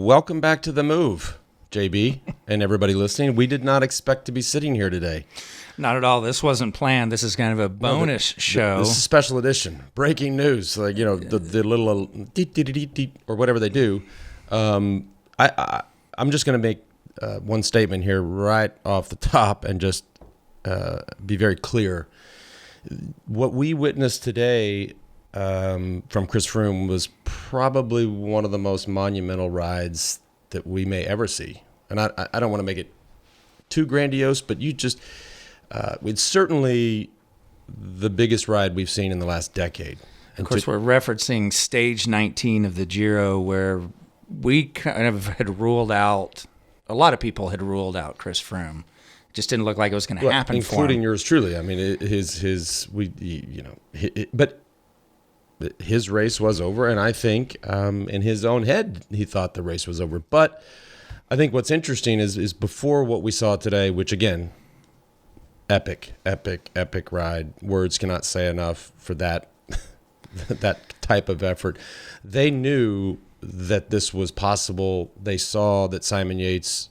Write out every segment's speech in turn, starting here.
welcome back to The Move, JB, and everybody listening. We did not expect to be sitting here today. Not at all. This wasn't planned. This is kind of a bonus show. This is a special edition. Breaking news. Like, you know, the little or whatever they do. I'm just going to make one statement here right off the top and just be very clear. What we witnessed today from Chris Froome was probably one of the most monumental rides that we may ever see. And I don't want to make it too grandiose, but it's certainly the biggest ride we've seen in the last decade. Of course, we're referencing stage 19 of the Giro, where we kind of had ruled out, a lot of people had ruled out Chris Froome. It just didn't look like it was going to happen for him. Including yours truly. I mean, but his race was over, and I think in his own head he thought the race was over. But I think what's interesting is before what we saw today, which again, epic ride. Words cannot say enough for that that type of effort. They knew that this was possible. They saw that Simon Yates,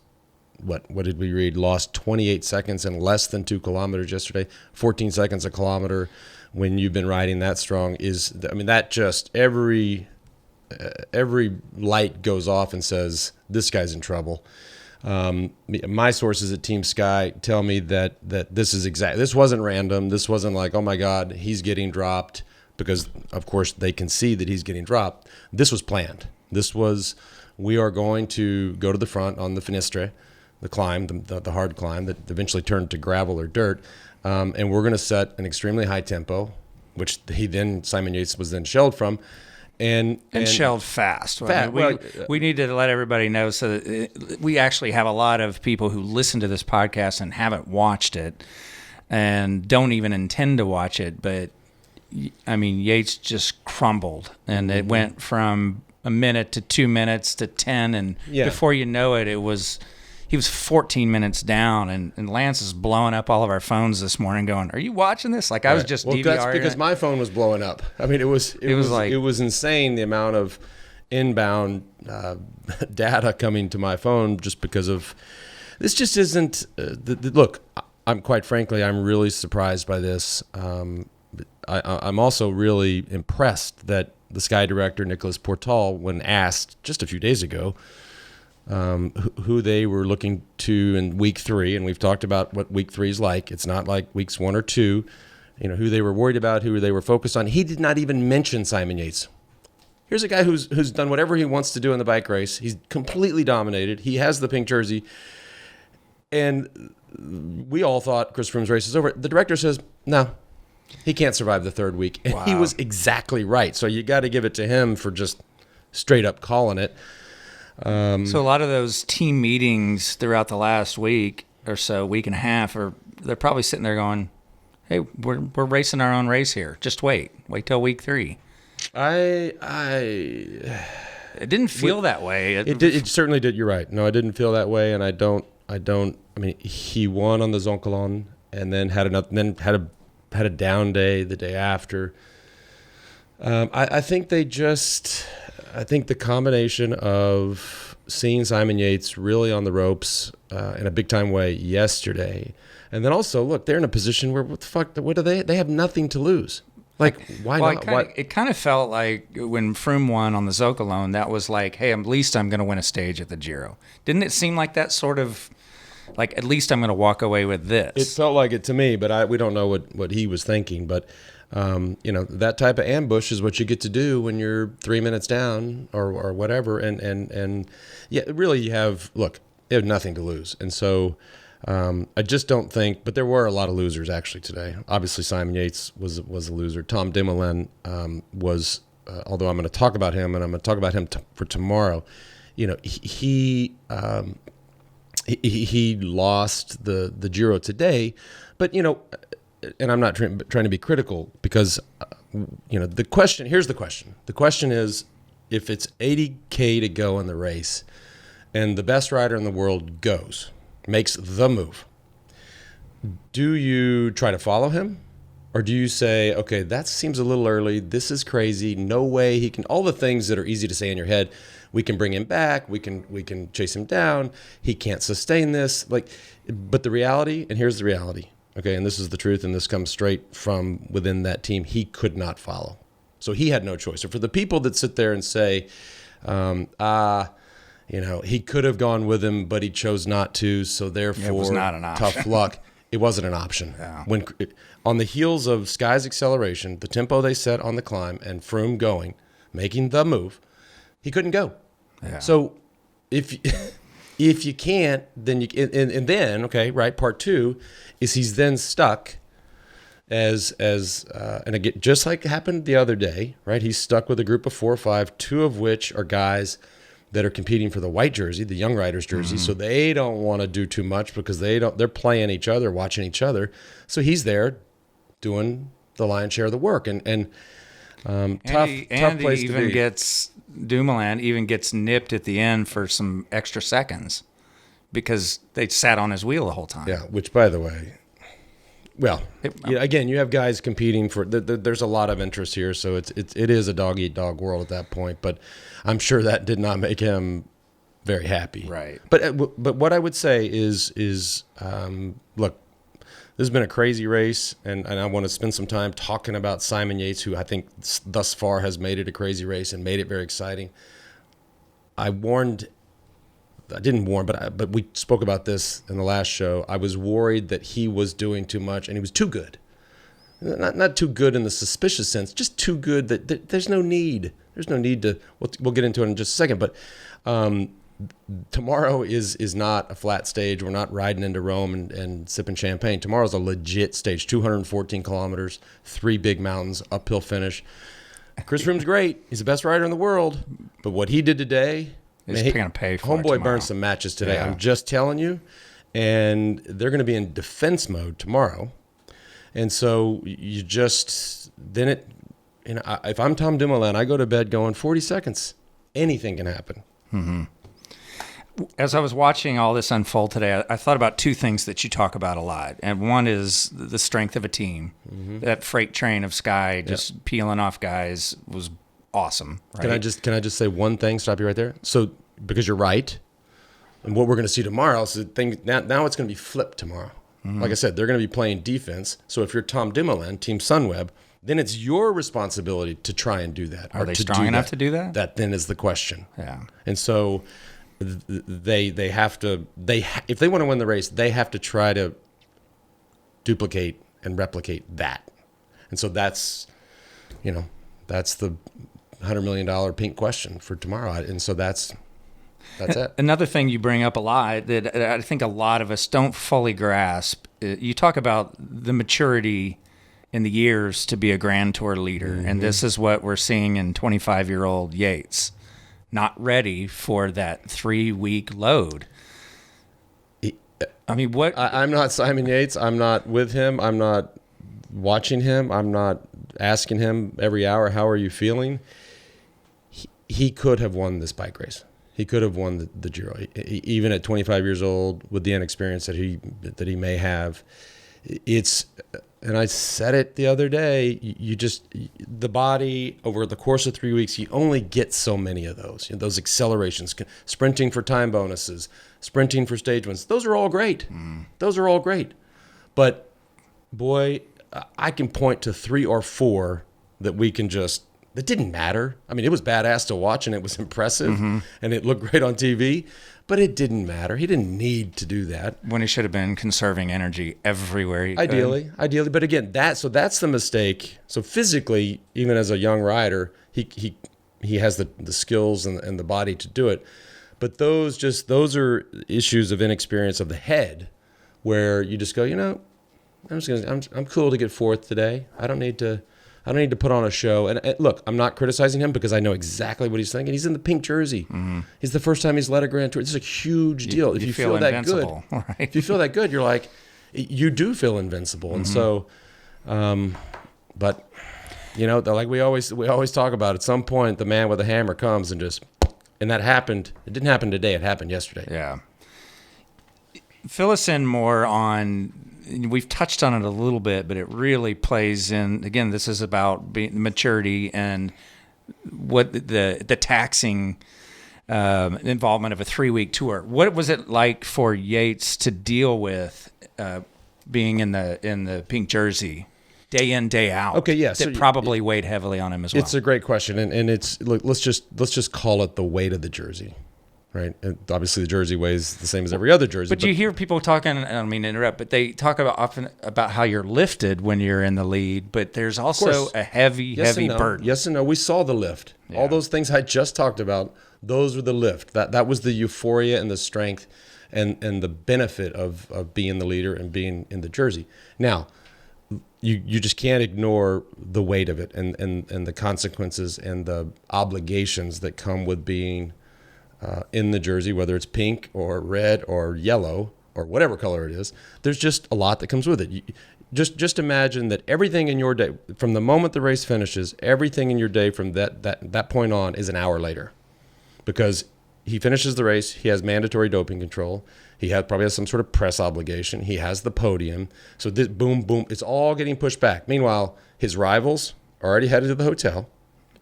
what did we read, lost 28 seconds in less than 2 kilometers yesterday, 14 seconds a kilometer. When you've been riding that strong that just every light goes off and says, this guy's in trouble. My sources at Team Sky tell me that this wasn't random. This wasn't like, oh my God, he's getting dropped, because of course they can see that he's getting dropped. This was planned. This was, we are going to go to the front on the Sestriere, the climb, the hard climb that eventually turned to gravel or dirt. And we're going to set an extremely high tempo, which Simon Yates was then shelled from. And shelled fast. We need to let everybody know, so that we actually have a lot of people who listen to this podcast and haven't watched it and don't even intend to watch it. But, I mean, Yates just crumbled, and it went from a minute to 2 minutes to 10. And before you know it, he was 14 minutes down, and Lance is blowing up all of our phones this morning going, are you watching this? Like, I was just DVRing. That's because my phone was blowing up. I mean, it was insane, the amount of inbound data coming to my phone just because of, this just isn't, look, I'm really surprised by this. I'm also really impressed that the Sky director, Nicolas Portal, when asked just a few days ago, who they were looking to in week 3, and we've talked about what week 3 is like. It's not like weeks 1 or 2, who they were worried about, who they were focused on. He did not even mention Simon Yates. Here's a guy who's done whatever he wants to do in the bike race. He's completely dominated. He has the pink jersey, and we all thought Chris Froome's race is over. The director says, no, he can't survive the 3rd week. And He was exactly right. So you got to give it to him for just straight up calling it. So a lot of those team meetings throughout the last week or so, week and a half, they're probably sitting there going, hey, we're racing our own race here. Just wait till week 3. It didn't feel that way. It certainly did. You're right. No, I didn't feel that way. And I mean, he won on the Zoncolan and then had a down day the day after. I think the combination of seeing Simon Yates really on the ropes in a big-time way yesterday, and then also, look, they're in a position where, what the fuck, what do they have nothing to lose. Like, why not? It kind of felt like when Froome won on the Zoncolan, that was like, hey, at least I'm going to win a stage at the Giro. Didn't it seem like that sort of, like, at least I'm going to walk away with this? It felt like it to me, but we don't know what he was thinking, but that type of ambush is what you get to do when you're 3 minutes down or whatever. And really you have nothing to lose. And so I just don't think, but there were a lot of losers actually today. Obviously Simon Yates was a loser. Tom Dumoulin was, although I'm going to talk about him and I'm going to talk about him for tomorrow, he lost the Giro today, but and I'm not trying to be critical because, here's the question. The question is, if it's 80K to go in the race and the best rider in the world makes the move, do you try to follow him Or do you say, okay, that seems a little early. This is crazy. No way he can. All the things that are easy to say in your head. We can bring him back. We can chase him down. He can't sustain this. But the reality, and here's the reality. Okay, and this is the truth, and this comes straight from within that team. He could not follow, so he had no choice. So for the people that sit there and say, he could have gone with him, but he chose not to. So therefore, it was not an option. Tough luck. It wasn't an option. Yeah. On the heels of Sky's acceleration, the tempo they set on the climb, and Froome making the move, he couldn't go. Yeah. So if you can't, then and then okay, right. Part two is he's then stuck and again, just like happened the other day, right? He's stuck with a group of 4 or 5, 2 of which are guys that are competing for the white jersey, the young riders jersey. So they don't want to do too much because they're playing each other, watching each other. So he's there doing the lion's share of the work, and tough place to be. Dumoulin even gets nipped at the end for some extra seconds because they sat on his wheel the whole time. Yeah, which, by the way, again, you have guys competing for. There's a lot of interest here, so it is a dog eat dog world at that point. But I'm sure that did not make him very happy. Right. But what I would say is look, this has been a crazy race, and I want to spend some time talking about Simon Yates, who I think thus far has made it a crazy race and made it very exciting. I didn't warn, but we spoke about this in the last show. I was worried that he was doing too much, and he was too good. Not too good in the suspicious sense, just too good that there's no need. There's no need to. We'll get into it in just a second, but tomorrow is not a flat stage. We're not riding into Rome and sipping champagne. Tomorrow's a legit stage, 214 kilometers, 3 big mountains, uphill finish. Chris Froome's great. He's the best rider in the world, but what he did today. He's going to pay for it. Homeboy burned some matches today. Yeah. I'm just telling you. And they're going to be in defense mode tomorrow. And so you just, then if I'm Tom Dumoulin, I go to bed going 40 seconds. Anything can happen. Mm-hmm. As I was watching all this unfold today, I thought about 2 things that you talk about a lot. And one is the strength of a team. Mm-hmm. That freight train of Sky just peeling off guys was awesome. Right? Can I just say one thing? Stop you right there. So because you're right, and what we're going to see tomorrow is now it's going to be flipped tomorrow. Mm-hmm. Like I said, they're going to be playing defense. So if you're Tom Dumoulin, Team Sunweb, then it's your responsibility to try and do that. Are they strong enough to do that? That then is the question. Yeah. And so they have to if they want to win the race, they have to try to duplicate and replicate that. And so that's the $100 million pink question for tomorrow. And so that's it. Another thing you bring up a lot that I think a lot of us don't fully grasp, you talk about the maturity in the years to be a Grand Tour leader. Mm-hmm. And this is what we're seeing in 25-year-old Yates, not ready for that 3-week load. I mean, what? I'm not Simon Yates. I'm not with him. I'm not watching him. I'm not asking him every hour, how are you feeling? He could have won this bike race. He could have won the Giro, even at 25 years old, with the inexperience that he may have. And I said it the other day. The body over the course of 3 weeks, you only get so many of those. Those accelerations, sprinting for time bonuses, sprinting for stage wins. Those are all great. Those are all great. But boy, I can point to 3 or 4 that we can just. That didn't matter. I mean, it was badass to watch, and it was impressive, and it looked great on TV, but it didn't matter. He didn't need to do that. When he should have been conserving energy everywhere he could. Ideally. But again, that's the mistake. So physically, even as a young rider, he has the skills and the body to do it. But those are issues of inexperience of the head, where you just go, I'm cool to get 4th today. I don't need to put on a show. And look, I'm not criticizing him because I know exactly what he's thinking. He's in the pink jersey. Mm-hmm. He's the first time he's led a Grand Tour. This is a huge deal. If you feel that good, right? If you feel that good, you're like, you do feel invincible. Mm-hmm. And so, but like we always talk about, at some point the man with a hammer comes and that happened. It didn't happen today. It happened yesterday. Yeah. Fill us in more on we've touched on it a little bit, but it really plays in. Again, this is about maturity and what the taxing involvement of a 3-week tour. What was it like for Yates to deal with being in the pink jersey day in, day out? Okay, yes. That probably weighed heavily on him as well. It's a great question, and it's look, let's just call it the weight of the jersey. Right. And obviously, the jersey weighs the same as every other jersey. But you hear people talking, I don't mean to interrupt, but they talk often about how you're lifted when you're in the lead, but there's also a heavy burden. Yes and no. We saw the lift. Yeah. All those things I just talked about, those were the lift. That was the euphoria and the strength and the benefit of being the leader and being in the jersey. Now, you just can't ignore the weight of it and the consequences and the obligations that come with being in the jersey, whether it's pink or red or yellow or whatever color it is. There's just a lot that comes with it. Just imagine that everything in your day, from the moment the race finishes, everything in your day from that point on is an hour later, because he finishes the race. He has mandatory doping control. He probably has some sort of press obligation. He has the podium. So this boom, it's all getting pushed back. Meanwhile, his rivals are already headed to the hotel.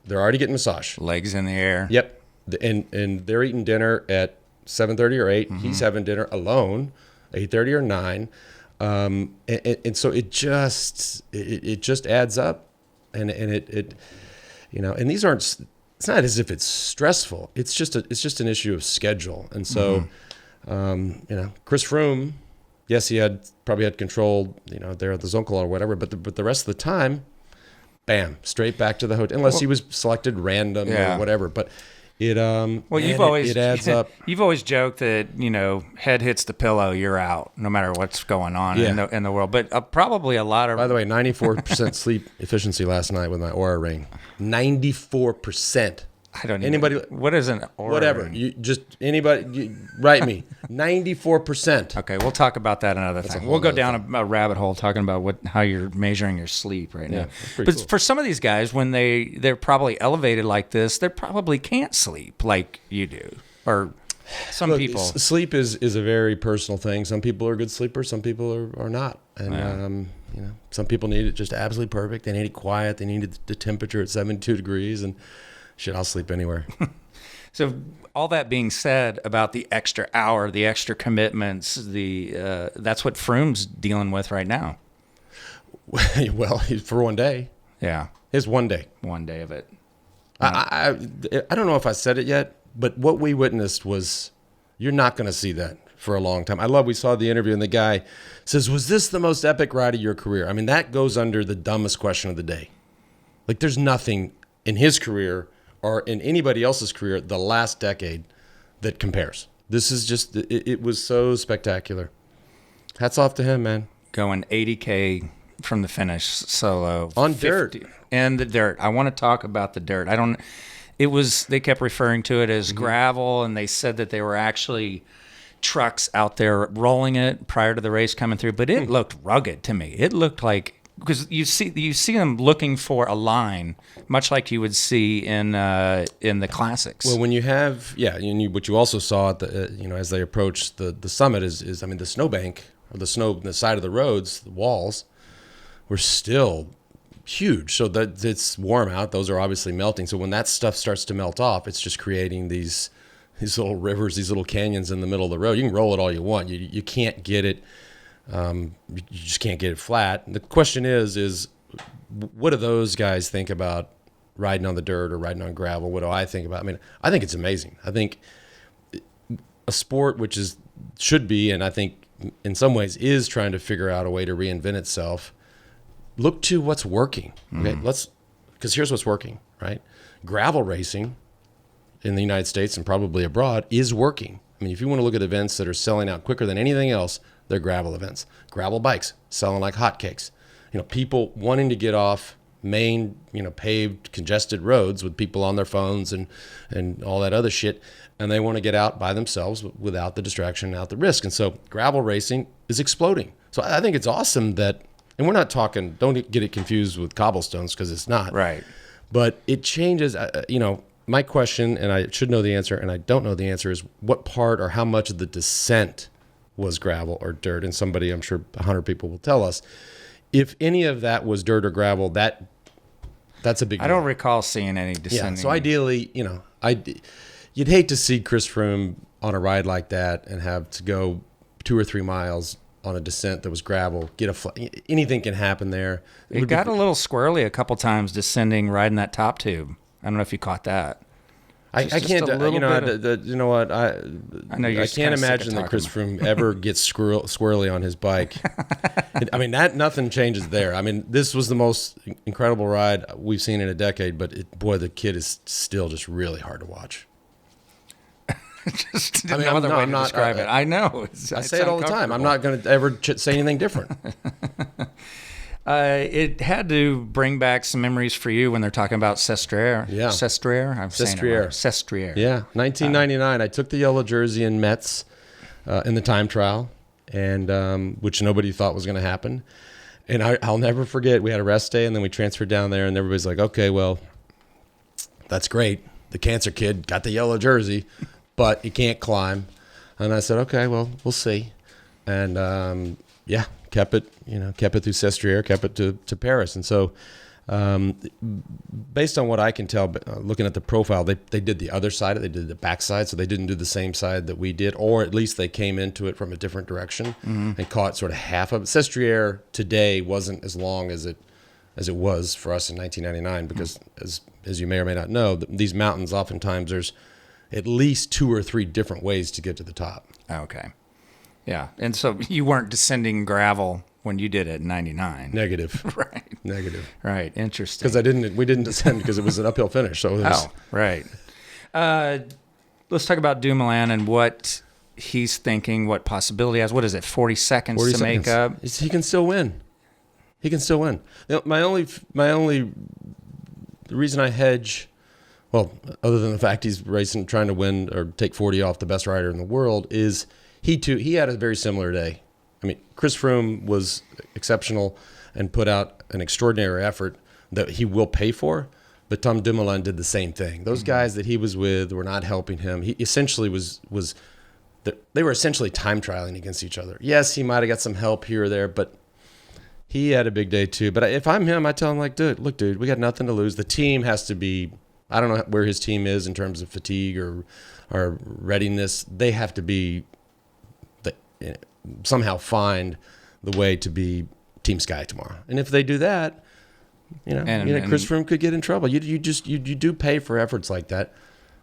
They're already getting massage. Legs in the air. Yep. And they're eating dinner at 7:30 or 8. Mm-hmm. He's having dinner alone, 8:30 or 9. And so it just adds up, and it and these aren't. It's not as if it's stressful. It's just an issue of schedule. And so, Chris Froome, yes, he probably had control, there at the Zonkel or whatever, but the rest of the time, bam, straight back to the hotel, unless he was selected random or whatever. But it adds up. You've always joked that head hits the pillow, you're out, no matter what's going on in the world. But probably a lot of. By the way, 94% sleep efficiency last night with my Oura ring. 94%. I don't know. Anybody? What is an Oura whatever? ring? Anybody write me. 94%. Okay, we'll talk about that another time. We'll go down a rabbit hole talking about how you're measuring your sleep right now. But cool. For some of these guys, when they're probably elevated like this, they probably can't sleep like you do, or some people. Sleep is a very personal thing. Some people are good sleepers. Some people are not. And some people need it just absolutely perfect. They need it quiet. They need the temperature at 72 degrees. And shit, I'll sleep anywhere. So all that being said about the extra hour, the extra commitments, that's what Froome's dealing with right now. Well, for one day. Yeah. It's one day. One day of it. I don't know if I said it yet, but what we witnessed was, you're not going to see that for a long time. We saw the interview and the guy says, was this the most epic ride of your career? I mean, that goes under the dumbest question of the day. Like, there's nothing in his career or in anybody else's career the last decade that compares. This is just, it was so spectacular. Hats off to him, man. Going 80K from the finish solo. On 50, dirt. And the dirt. I want to talk about the dirt. They kept referring to it as gravel, and they said that they were actually trucks out there rolling it prior to the race coming through, but it looked rugged to me. It looked like, because you see them looking for a line, much like you would see in the classics. Well, when you have what you also saw at as they approached the summit is the snowbank, or the snow on the side of the roads, the walls were still huge. So that it's warm out; those are obviously melting. So when that stuff starts to melt off, it's just creating these little rivers, these little canyons in the middle of the road. You can roll it all you want. You can't get it. You just can't get it flat. The question is what do those guys think about riding on the dirt or riding on gravel? What do I think about? I mean, I think it's amazing. I think a sport which should be, and I think in some ways is trying to figure out a way to reinvent itself. Look to what's working. Okay, because here's what's working, right? Gravel racing in the United States and probably abroad is working. I mean, if you want to look at events that are selling out quicker than anything else, they're gravel events. Gravel bikes selling like hotcakes. People wanting to get off main, paved, congested roads with people on their phones and all that other shit, and they want to get out by themselves without the distraction, without the risk. And so gravel racing is exploding. So I think it's awesome that, and we're not talking, don't get it confused with cobblestones, because it's not. Right. But it changes, my question, and I should know the answer, and I don't know the answer, is what part or how much of the descent was gravel or dirt. And somebody, I'm sure 100 people will tell us, if any of that was dirt or gravel, that's a big deal. I don't recall seeing any descending. Yeah, so ideally, you'd hate to see Chris Froome on a ride like that and have to go 2 or 3 miles on a descent that was gravel. Anything can happen there. It got a little squirrely a couple times descending, riding that top tube. I don't know if you caught that. I can't. I know I can't imagine that Chris Froome ever gets squirrely on his bike. I mean, nothing changes there. I mean, this was the most incredible ride we've seen in a decade. But boy, the kid is still just really hard to watch. Just no other way to describe it. I know. I say it all the time. I'm not going to ever say anything different. It had to bring back some memories for you when they're talking about Sestriere. Yeah. Sestriere? Sestriere. Yeah. 1999. I took the yellow jersey in Metz in the time trial, and which nobody thought was going to happen. And I'll never forget, we had a rest day, and then we transferred down there, and everybody's like, okay, well, that's great. The cancer kid got the yellow jersey, but he can't climb. And I said, okay, well, we'll see. And kept it through Sestriere, kept it to Paris. And so based on what I can tell, looking at the profile, they did the other side, they did the back side, so they didn't do the same side that we did, or at least they came into it from a different direction and caught sort of half of it. Sestriere today wasn't as long as it was for us in 1999 because, as you may or may not know, these mountains, oftentimes there's at least 2 or 3 different ways to get to the top. Okay. Yeah. And so you weren't descending gravel when you did it in 99. Negative. Right. Negative. Right. Interesting. Because we didn't descend because it was an uphill finish. So it was, right. Let's talk about Dumoulin and what he's thinking, what possibility he has. What is it, 40 seconds to make up? He can still win. He can still win. My only the reason I hedge, well, other than the fact he's racing, trying to win or take 40 off the best rider in the world, is he had a very similar day. I mean, Chris Froome was exceptional and put out an extraordinary effort that he will pay for, but Tom Dumoulin did the same thing. Those guys that he was with were not helping him. He essentially they were essentially time trialing against each other. Yes, he might have got some help here or there, but he had a big day too. But if I'm him, I tell him, like, dude, we got nothing to lose. The team has to be, I don't know where his team is in terms of fatigue or readiness. They have to be, somehow find the way to be Team Sky tomorrow. And if they do that, Chris Froome could get in trouble. You do pay for efforts like that.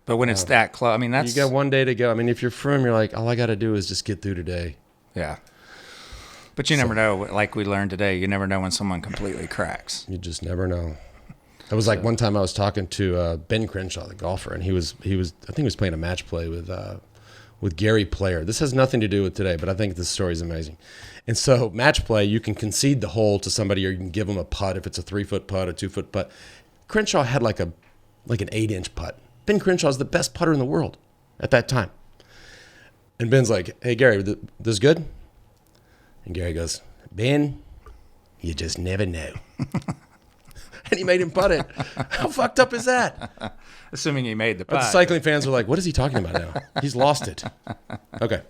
But when it's that close, I mean, you got one day to go. I mean, if you're Froome, you're like, all I got to do is just get through today. Yeah. But you never know, like we learned today, you never know when someone completely cracks. You just never know. It was like one time I was talking to Ben Crenshaw, the golfer, and he was I think he was playing a match play with Gary Player. This has nothing to do with today, but I think this story is amazing. And so match play, you can concede the hole to somebody, or you can give them a putt if it's a 3-foot putt, a 2-foot putt. Crenshaw had like an 8-inch putt. Ben Crenshaw is the best putter in the world at that time. And Ben's like, hey, Gary, this good? And Gary goes, Ben, you just never know. And he made him putt it. How fucked up is that? Assuming he made the putt. But the cycling fans were like, what is he talking about now? He's lost it. Okay.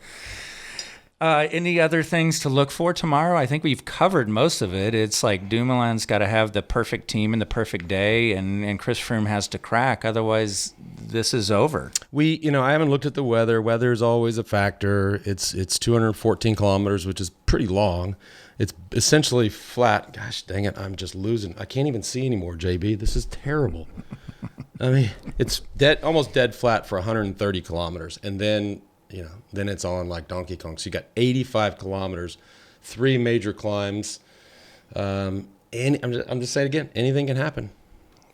Any other things to look for tomorrow? I think we've covered most of it. It's like Dumoulin's got to have the perfect team and the perfect day, and Chris Froome has to crack. Otherwise, this is over. I haven't looked at the weather. Weather is always a factor. It's 214 kilometers, which is pretty long. It's essentially flat. Gosh dang it, I'm just losing. I can't even see anymore, JB. This is terrible. I mean, it's almost dead flat for 130 kilometers. And then it's on like Donkey Kong. So you got 85 kilometers, 3 major climbs. And I'm just saying again, anything can happen.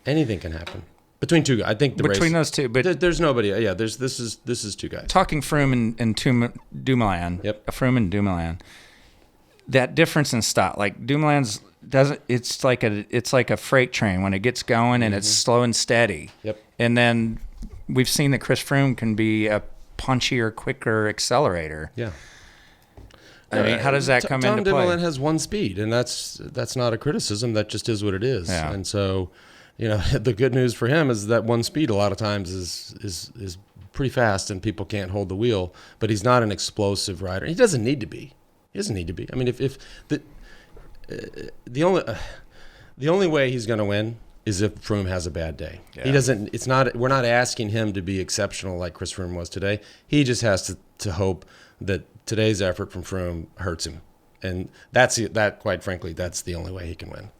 Anything can happen. Between two guys. I think between those two, but there's nobody. Yeah, this is 2 guys. Talking Froome and Dumoulin. Yep. Froome and Dumoulin. That difference in style, like Dumoulin's doesn't. It's like a freight train when it gets going and it's slow and steady. Yep. And then we've seen that Chris Froome can be a punchier, quicker accelerator. Yeah. I mean, how does that come into play? Tom Dumoulin has one speed, and that's not a criticism. That just is what it is. Yeah. And so, the good news for him is that one speed a lot of times is pretty fast and people can't hold the wheel, but he's not an explosive rider. He doesn't need to be. I mean, if the only way he's going to win is if Froome has a bad day. Yeah. He doesn't. It's not. We're not asking him to be exceptional like Chris Froome was today. He just has to hope that today's effort from Froome hurts him, and that. Quite frankly, that's the only way he can win.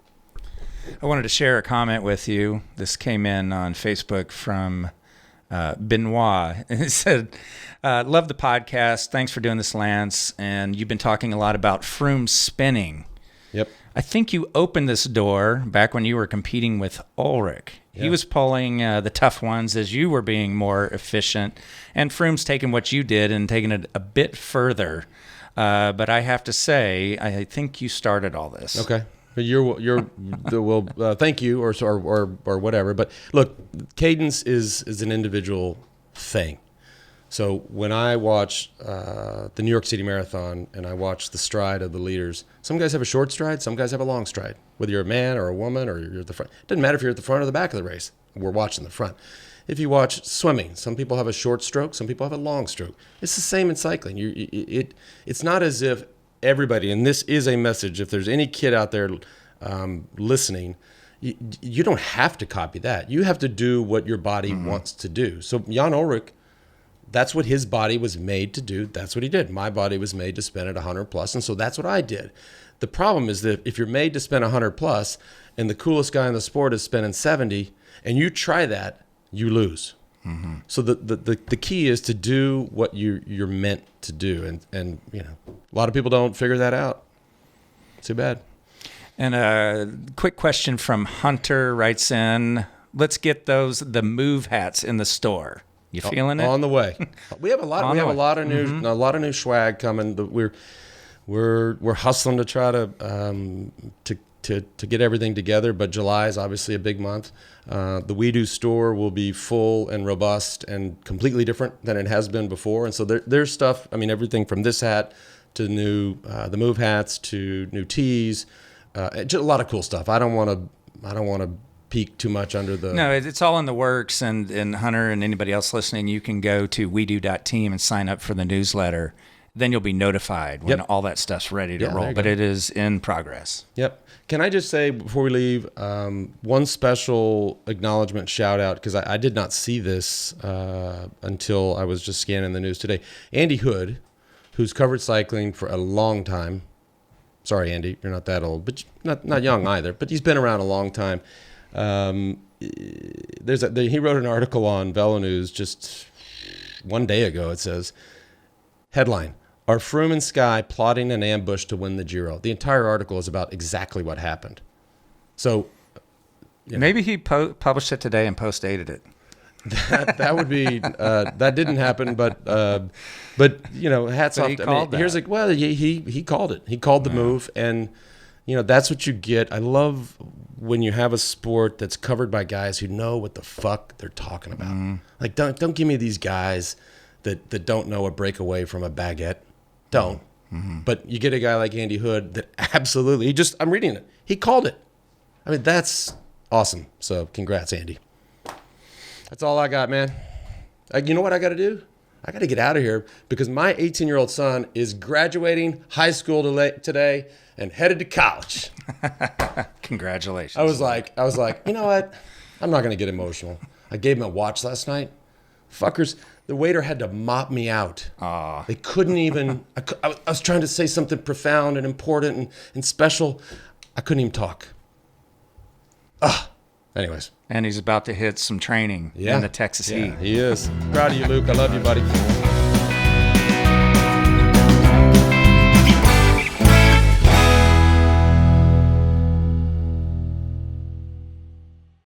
I wanted to share a comment with you. This came in on Facebook from Benoit. It said, love the podcast. Thanks for doing this, Lance. And you've been talking a lot about Froome spinning. Yep. I think you opened this door back when you were competing with Ulrich. Yep. He was pulling the tough ones as you were being more efficient. And Froome's taken what you did and taken it a bit further. But I have to say, I think you started all this. Okay. Thank you, or whatever. But look, cadence is an individual thing. So when I watch the New York City Marathon and I watch the stride of the leaders, some guys have a short stride, some guys have a long stride. Whether you're a man or a woman or you're at the front, it doesn't matter if you're at the front or the back of the race. We're watching the front. If you watch swimming, some people have a short stroke, some people have a long stroke. It's the same in cycling. It's not as if everybody, and this is a message, if there's any kid out there listening, you don't have to copy that. You have to do what your body wants to do. So Jan Ulrich, that's what his body was made to do. That's what he did. My body was made to spin at 100 plus, and so that's what I did. The problem is that if you're made to spin 100 plus, and the coolest guy in the sport is spinning 70, and you try that, you lose. Mm-hmm. So the key is to do what you're meant to do, and a lot of people don't figure that out. Too bad. And a quick question from Hunter writes in: let's get the move hats in the store. You feeling it? On the way. We have a lot. We have a lot of new a lot of new swag coming. We're hustling to try to get everything together, but July is obviously a big month. The We Do store will be full and robust and completely different than it has been before. And so there's stuff, I mean, everything from this hat to new the Move hats to new tees, just a lot of cool stuff. I don't want to peek too much under the... No, it's all in the works, and Hunter and anybody else listening, you can go to wedo.team and sign up for the newsletter. Then you'll be notified when all that stuff's ready to roll. But it is in progress. Yep. Can I just say before we leave, one special acknowledgement shout out, because I did not see this until I was just scanning the news today. Andy Hood, who's covered cycling for a long time. Sorry, Andy, you're not that old, but not young either. But he's been around a long time. He wrote an article on Velo News just one day ago. It says, headline: Are Froome and Sky plotting an ambush to win the Giro? The entire article is about exactly what happened. So maybe he published it today and post-dated it. That would be that didn't happen, but hats off. He called he called it. He called the move, and that's what you get. I love when you have a sport that's covered by guys who know what the fuck they're talking about. Mm-hmm. Like don't give me these guys that don't know a breakaway from a baguette. Don't. Mm-hmm. But you get a guy like Andy Hood that absolutely, I'm reading it. He called it. I mean, that's awesome. So congrats, Andy. That's all I got, man. You know what I got to do? I got to get out of here because my 18-year-old son is graduating high school today and headed to college. Congratulations. I was like, you know what? I'm not going to get emotional. I gave him a watch last night. Fuckers. The waiter had to mop me out. They couldn't even... I was trying to say something profound and important and special. I couldn't even talk. Anyways. And he's about to hit some training in the Texas heat. He is. Proud of you, Luke. I love you, buddy.